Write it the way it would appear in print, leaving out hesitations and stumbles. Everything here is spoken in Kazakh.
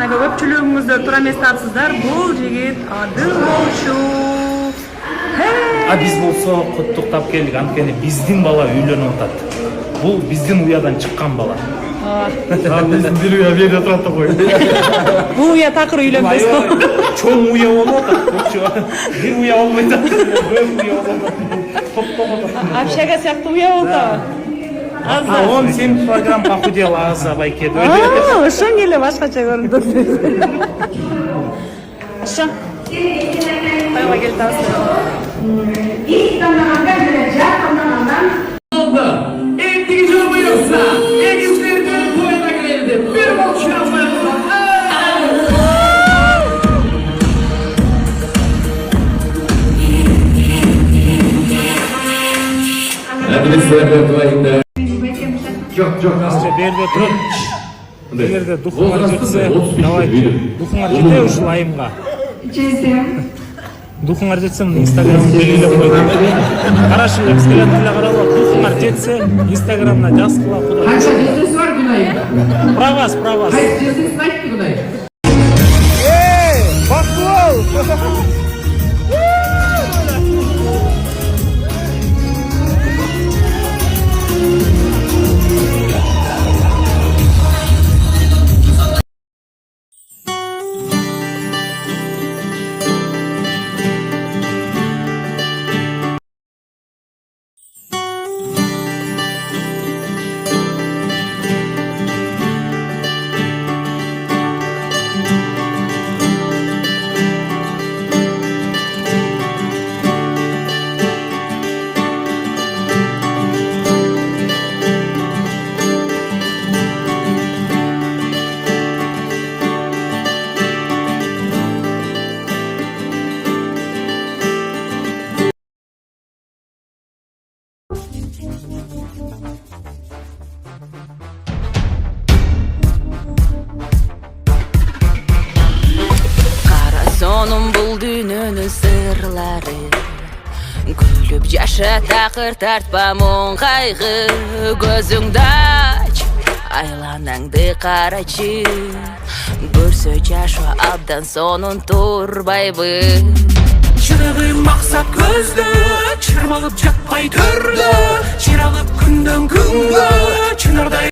көпчүлүгүңүздөр туура эмес таапсыздар. Бул жигит Адыл болчу. А биз болсо куттуктап келдик, анткени биздин бала үйлөнүп атат. Бул биздин уядан чыккан бала. Биздин бир уя бере турат да кой. Бул уя такыр үйлөнбөс. Чоң уя болуп атат. Бир уя болбой атат. Бир уя болуп атат. Общага сыяктуу уя болду. Он сен программа похудел аза байке. Ошон эле башкача көрүндү. Ошо. Тайга келип табыз. İlk tanımanda görecek tanımından Ettiği çorba yoksa Egizleri dönüp boyuna geldi. Bir bol şurasına Çok Берде туруп. Эгерде духуңар жетсе, давайте. Духуңар жете ушул айымга. Духуңар жетсе, Инстаграмды белгилеп койгон. Карашыңар бизге деле карап, духуңар жетсе, Инстаграмда жазгыла Кудай. Kaçta cesesi var Günay'ın? Про вас. Hayır cesesi var ki Günay'ın. Sonum bul dününün sırları Gülüp yaşa takır tartpa mon kaygı Gözüngde aç aylanandı karaçı Görse yaşa abdan sonun turbaybı Çırığı maksat gözlü Çırmalıp çatpay körlü Çırağıp günden günge Çınarday